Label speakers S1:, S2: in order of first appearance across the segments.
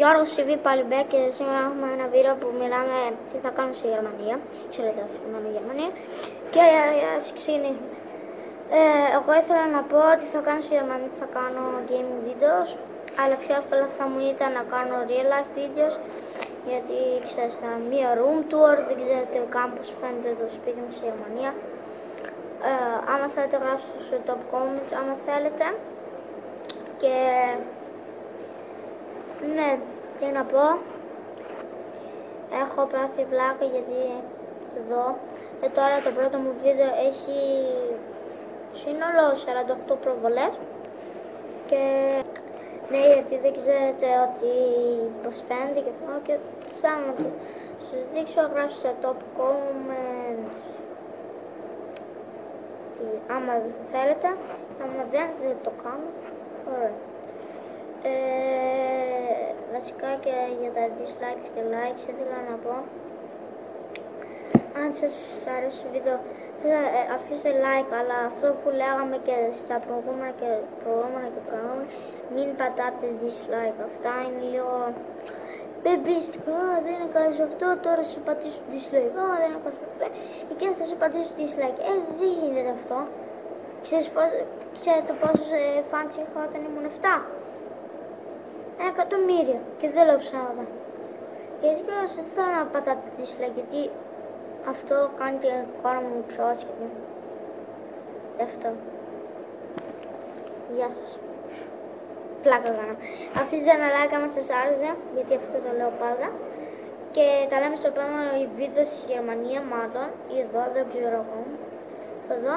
S1: Γιώργος CV Παλιμπέ και σήμερα έχουμε ένα βίντεο που μιλάμε τι θα κάνω στη Γερμανία. Ξέρετε αυτό που είμαι Γερμανία. Και ας ξεκινήσουμε. Εγώ ήθελα να πω ότι θα κάνω στη Γερμανία, θα κάνω gaming videos, αλλά πιο εύκολα θα μου ήταν να κάνω real life videos, γιατί ξέρεις, μία room tour, δεν ξέρετε καν πώς φαίνεται το σπίτι μου στη Γερμανία. Άμα θέλετε γράψτε στο top comments, άμα θέλετε. Και ναι, τι να πω, έχω πάθει βλάκα γιατί εδώ, τώρα το πρώτο μου βίντεο έχει σύνολο 48 προβολές και ναι, γιατί δεν ξέρετε ότι πως φαίνεται και αυτό και θέλω να το σας δείξω, γράψτε στο top comments άμα θέλετε, άμα δεν το κάνω, ωραία. Βασικά και για τα dislikes και likes ήθελα να πω, αν σας αρέσει το βίντεο αφήστε like, αλλά αυτό που λέγαμε και στα προηγούμενα και προηγούμενα, μην πατάτε dislike, αυτά είναι λίγο μπεμπίστικο, δεν είναι κάνεις αυτό, τώρα θα σε πατήσω dislike, δεν είναι κάνεις αυτό, εκείνα θα σε πατήσω dislike, δεν γίνεται αυτό. Ξέρετε πόσους fans είχα όταν ήμουν 7? 1 εκατομμύριο και δεν λέω ψέματα. Γιατί δεν θέλω να πατάτε dislike, γιατί αυτό κάνει την εικόνα μου πιο άσχημη. Αυτό. Γεια σας. Πλάκα κάνω. Αφήστε ένα like άμα σας άρεσε, γιατί αυτό το λέω πάντα. Και τα λέμε στο επόμενο βίντεο στη Γερμανία, μάλλον, ή εδώ, δεν ξέρω ακόμα. Εδώ.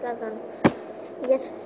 S1: Πλάκα κάνω. Γεια σας.